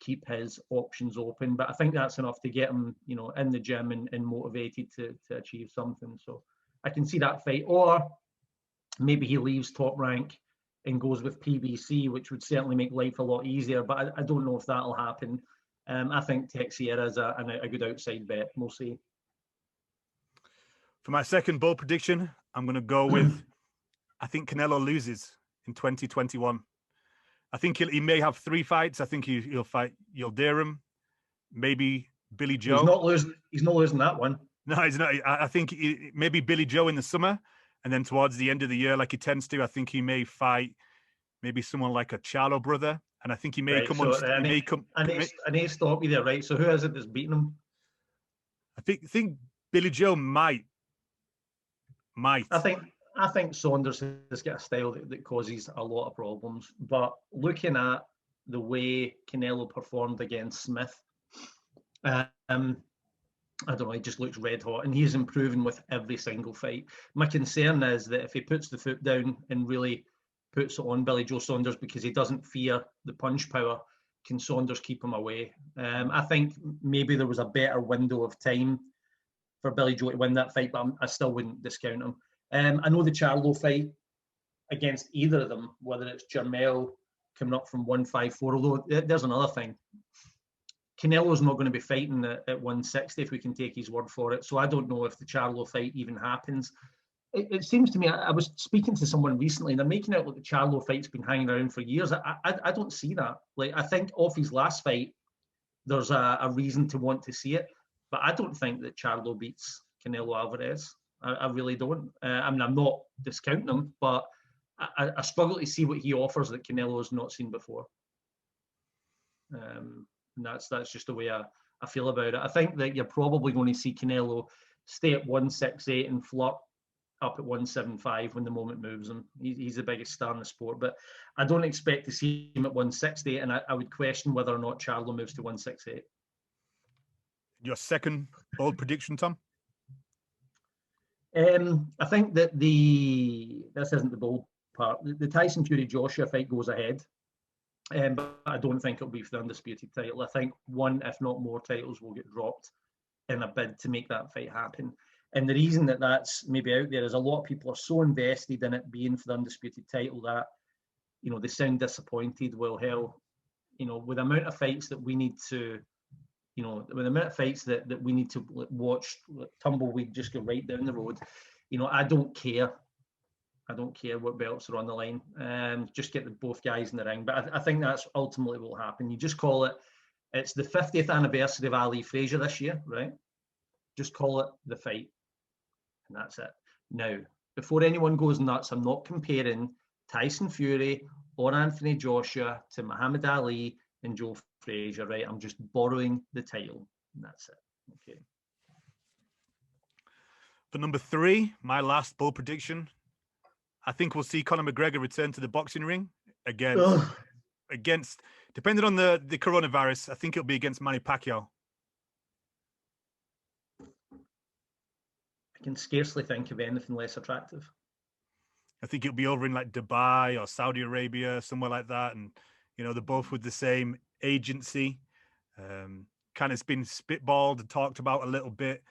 keep his options open. But I think that's enough to get him, in the gym and motivated to achieve something. So I can see that fight. Or maybe he leaves Top Rank and goes with PBC, which would certainly make life a lot easier. But I don't know if that'll happen. I think Teixeira is a good outside bet. We'll see. For my second bold prediction, I'm going to go with, I think Canelo loses in 2021. I think he may have 3 fights. I think he'll fight Yildirim, maybe Billy Joe. He's not losing that one. No, he's not. I think maybe Billy Joe in the summer, and then towards the end of the year, like he tends to, I think he may fight maybe someone like a Charlo brother. And I think he may come on. I need to stop you there, right? So who is it that's beating him? I think Billy Joe might. I think Saunders has got a style that causes a lot of problems. But looking at the way Canelo performed against Smith, I don't know, he just looks red hot, and he's improving with every single fight. My concern is that if he puts the foot down and really puts it on Billy Joe Saunders because he doesn't fear the punch power, can Saunders keep him away? I think maybe there was a better window of time for Billy Joe to win that fight, but I still wouldn't discount him. I know the Charlo fight against either of them, whether it's Jermell coming up from 154, although there's another thing. Canelo's not going to be fighting at 160 if we can take his word for it. So I don't know if the Charlo fight even happens. It seems to me, I was speaking to someone recently, and they're making out like the Charlo fight's been hanging around for years. I don't see that. Like, I think off his last fight, there's a reason to want to see it, but I don't think that Charlo beats Canelo Alvarez. I really don't. I mean, I'm not discounting him, but I struggle to see what he offers that Canelo has not seen before. And that's just the way I feel about it. I think that you're probably going to see Canelo stay at 168 and flirt up at 175 when the moment moves him. He's the biggest star in the sport, but I don't expect to see him at 160, and I would question whether or not Charlo moves to 168. Your second bold prediction, Tom? I think that this isn't the bold part. The Tyson Fury Joshua fight goes ahead, but I don't think it'll be for the undisputed title. I think one, if not more, titles will get dropped in a bid to make that fight happen. And the reason that that's maybe out there is a lot of people are so invested in it being for the undisputed title that, you know, they sound disappointed. Well, hell, you know, with the amount of fights that we need to, you know, with the amount of fights that we need to watch, tumbleweed just go right down the road. You know, I don't care. I don't care what belts are on the line. Just get both guys in the ring. But I think that's ultimately what will happen. You just call it, it's the 50th anniversary of Ali Frazier this year, right? Just call it the fight. And that's it. Now, before anyone goes nuts, I'm not comparing Tyson Fury or Anthony Joshua to Muhammad Ali and Joe Frazier, right? I'm just borrowing the title, and that's it. Okay. For number 3, my last bold prediction, I think we'll see Conor McGregor return to the boxing ring against, depending on the coronavirus, I think it'll be against Manny Pacquiao. I can scarcely think of anything less attractive. I think it'll be over in like Dubai or Saudi Arabia, somewhere like that. And, you know, they're both with the same agency. Kind of been spitballed and talked about a little bit.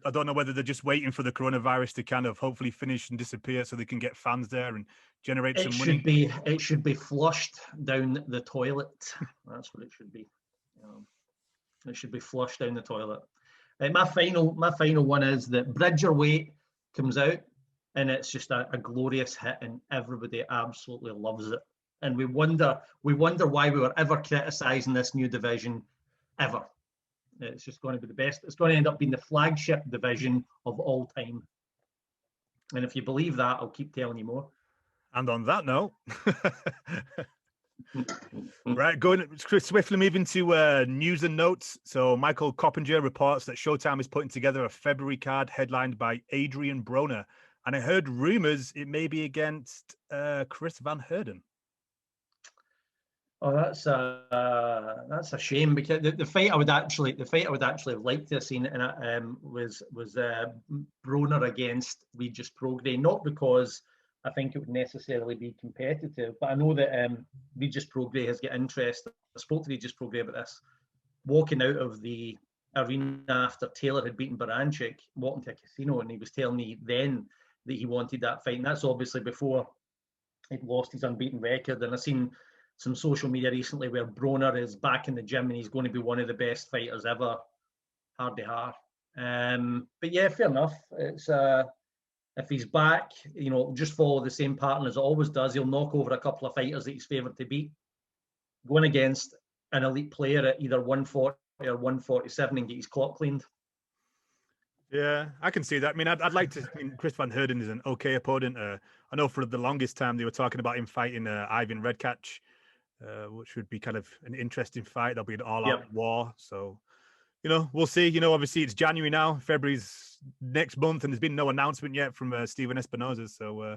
I don't know whether they're just waiting for the coronavirus to kind of hopefully finish and disappear so they can get fans there and generate some money. It should be flushed down the toilet. That's what it should be. It should be flushed down the toilet. My final one is that Bridgerweight comes out and it's just a glorious hit and everybody absolutely loves it. And we wonder why we were ever criticising this new division ever. It's just going to be the best. It's going to end up being the flagship division of all time. And if you believe that, I'll keep telling you more. And on that note, right, going swiftly moving to news and notes. So Michael Coppinger reports that Showtime is putting together a February card headlined by Adrian Broner. And I heard rumors it may be against Chris Van Heerden. Oh, that's a shame because the fight I would actually have liked to have seen was Broner against Regis Prograis, not because I think it would necessarily be competitive, but I know that Regis Prograis has got interest. I spoke to Regis Prograis about this, walking out of the arena after Taylor had beaten Baranchik, walking to a casino, and he was telling me then that he wanted that fight, and that's obviously before he'd lost his unbeaten record. And I've seen some social media recently where Broner is back in the gym and he's going to be one of the best fighters ever, hard to hard. But yeah, fair enough. It's if he's back, you know, just follow the same pattern as it always does. He'll knock over a couple of fighters that he's favoured to beat, going against an elite player at either 140 or 147 and get his clock cleaned. Yeah, I can see that. I mean, I'd like to. I mean, Chris Van Heerden is an okay opponent. I know for the longest time they were talking about him fighting Ivan Redkach, which would be kind of an interesting fight. That'll be an all-out war. So, you know, we'll see. You know, obviously it's January now. February's next month, and there's been no announcement yet from Steven Espinoza. So, you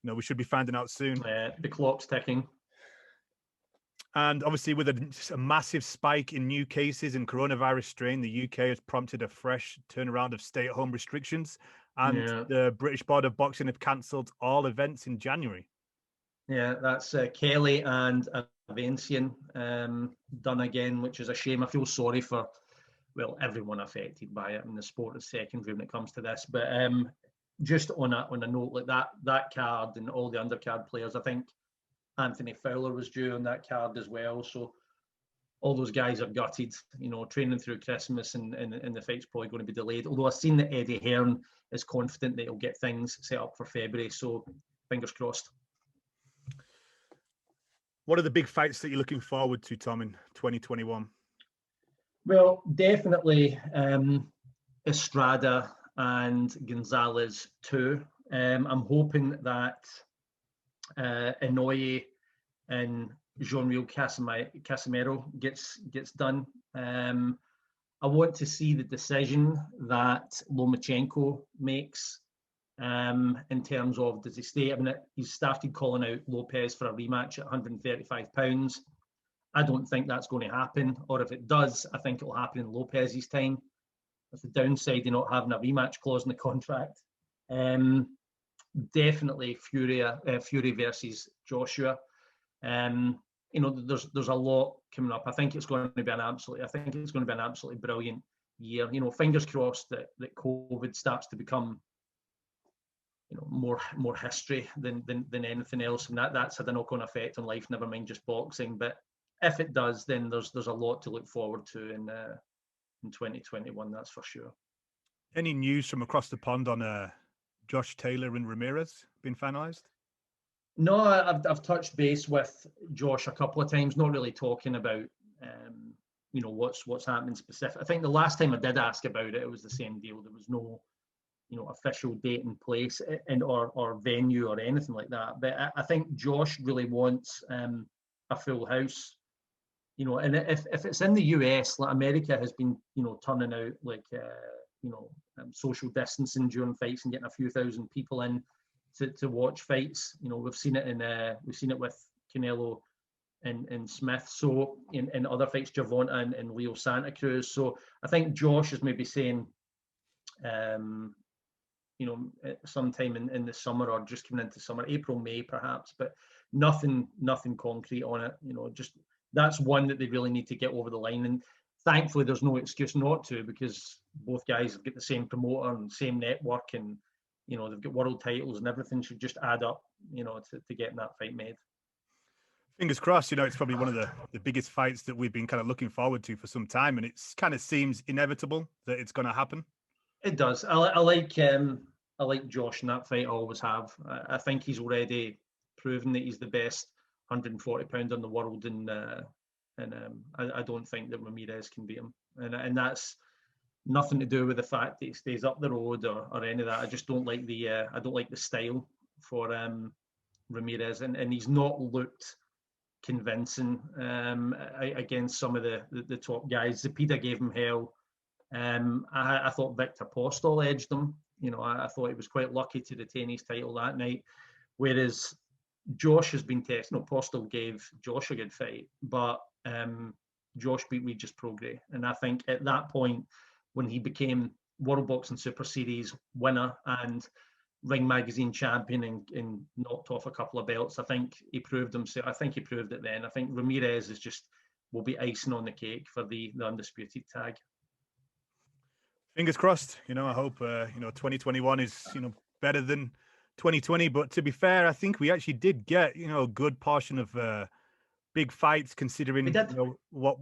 know, we should be finding out soon. The clock's ticking. And obviously, with a massive spike in new cases and coronavirus strain, the UK has prompted a fresh turnaround of stay-at-home restrictions. And the British Board of Boxing have cancelled all events in January. Yeah, that's Kelly and Avancian done again, which is a shame. I feel sorry for, well, everyone affected by it. I mean, the sport is secondary when it comes to this. But just on a note like that card and all the undercard players, I think Anthony Fowler was due on that card as well. So all those guys are gutted, you know, training through Christmas and the fight's probably going to be delayed. Although I've seen that Eddie Hearn is confident that he'll get things set up for February. So fingers crossed. What are the big fights that you're looking forward to, Tom, in 2021? Well, definitely Estrada and Gonzalez too. I'm hoping that Inoue and Jean-Real Casimero gets done. I want to see the decision that Lomachenko makes in terms of, does he stay? I mean, he's started calling out Lopez for a rematch at £135. I don't think that's going to happen, or if it does, I think it'll happen in Lopez's time. That's the downside of not having a rematch clause in the contract. Definitely Fury versus Joshua. There's a lot coming up. I think it's going to be an absolutely brilliant year. Fingers crossed that COVID starts to become more history than anything else, and that's had a knock-on effect on life, never mind just boxing. But if it does, then there's a lot to look forward to in 2021, that's for sure. Any news from across the pond on Josh Taylor and Ramirez been finalized? No, I've touched base with Josh a couple of times, not really talking about what's happening specific. I think the last time I did ask about it, it was the same deal. There was no official date in place or venue or anything like that. But I think Josh really wants a full house. And if it's in the US, like America has been, turning out like social distancing during fights and getting a few thousand people in to watch fights. We've seen it with Canelo and Smith. So in other fights, Gervonta and Leo Santa Cruz. So I think Josh is maybe saying, sometime in the summer or just coming into summer, April, May perhaps, but nothing concrete on it. Just that's one that they really need to get over the line. And thankfully, there's no excuse not to, because both guys have got the same promoter and same network, and they've got world titles, and everything should just add up, to getting that fight made. Fingers crossed. It's probably one of the biggest fights that we've been kind of looking forward to for some time, and it kind of seems inevitable that it's going to happen. It does. I like Josh in that fight. I always have. I think he's already proven that he's the best 140-pounder in the world, and I don't think that Ramirez can beat him. And that's nothing to do with the fact that he stays up the road or any of that. I just don't like the style for Ramirez, and he's not looked convincing against some of the top guys. Zepeda gave him hell. I thought Victor Postol edged him. I thought he was quite lucky to retain his title that night, whereas Josh has been tested. Postol gave Josh a good fight, but Josh beat Regis Prograis, and I think at that point, when he became World Boxing Super Series winner and Ring Magazine champion and knocked off a couple of belts, I think he proved himself. I think he proved it then. I think Ramirez will be icing on the cake for the undisputed tag. Fingers crossed. I hope 2021 is better than 2020. But to be fair, I think we actually did get a good portion of big fights, considering what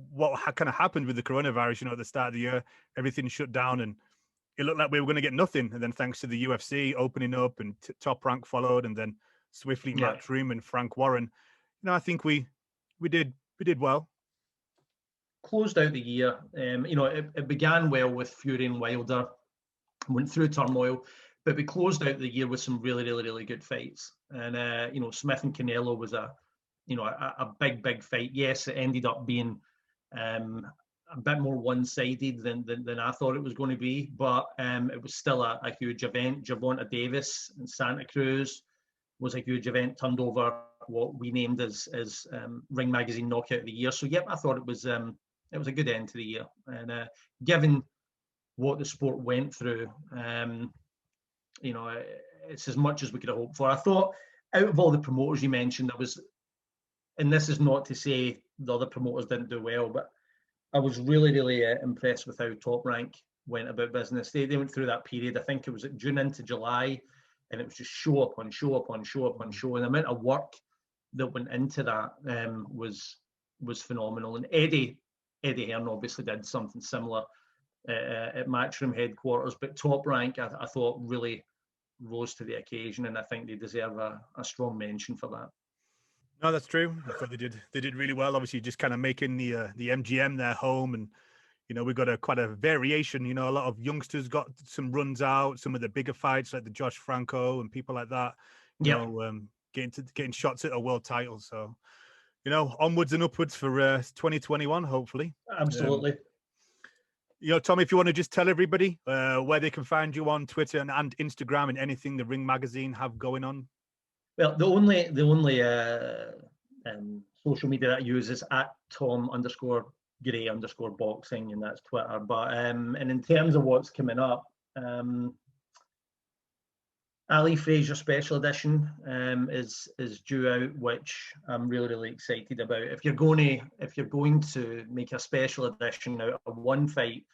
kind of happened with the coronavirus. At the start of the year, everything shut down, and it looked like we were going to get nothing. And then thanks to the UFC opening up, and Top Rank followed, and then swiftly Matchroom and Frank Warren. I think we did well. Closed out the year. It began well with Fury and Wilder, went through turmoil, but we closed out the year with some really, really, really good fights. And Smith and Canelo was a big fight. Yes, it ended up being a bit more one-sided than I thought it was going to be, but it was still a huge event. Gervonta Davis and Santa Cruz was a huge event, turned over what we named as Ring Magazine Knockout of the Year. So, I thought it was a good end to the year. And given what the sport went through, it's as much as we could have hoped for. I thought, out of all the promoters you mentioned, and this is not to say the other promoters didn't do well, but I was really, really impressed with how Top Rank went about business. They went through that period. I think it was June into July, and it was just show upon show upon show upon show. And the amount of work that went into that was phenomenal. And Eddie Hearn obviously did something similar at Matchroom headquarters, but Top Rank, I thought, really rose to the occasion, and I think they deserve a strong mention for that. No, that's true. I thought they did really well. Obviously, just kind of making the MGM their home, and we got quite a variation. A lot of youngsters got some runs out. Some of the bigger fights, like the Josh Franco and people like that. Getting shots at a world title. So, onwards and upwards for 2021, hopefully. Absolutely. Tom, if you want to just tell everybody where they can find you on Twitter and Instagram and anything the Ring Magazine have going on. Well, the only social media that I use is at Tom_Gray_boxing, and that's Twitter. But and in terms of what's coming up, Ali Fraser Special Edition is due out, which I'm really excited about. If you're going to make a special edition out of one fight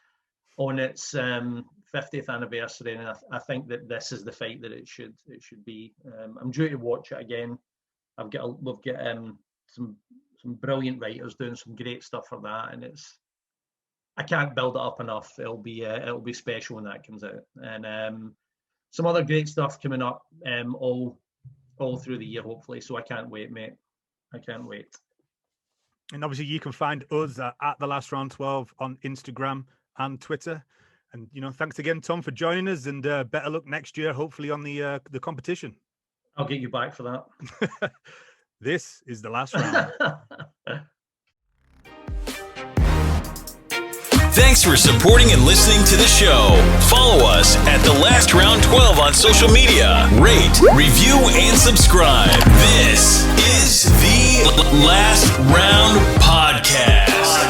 on its 50th anniversary, and I think that this is the fight that it should be. I'm due to watch it again. We've got some brilliant writers doing some great stuff for that, and I can't build it up enough. It'll be special when that comes out, and some other great stuff coming up all through the year, hopefully. So I can't wait, mate. I can't wait. And obviously you can find us at The Last Round 12 on Instagram and Twitter. And, thanks again, Tom, for joining us, and better luck next year, hopefully on the competition. I'll get you back for that. This is The Last Round. Thanks for supporting and listening to the show. Follow us at The Last Round 12 on social media. Rate, review, and subscribe. This is The Last Round Podcast.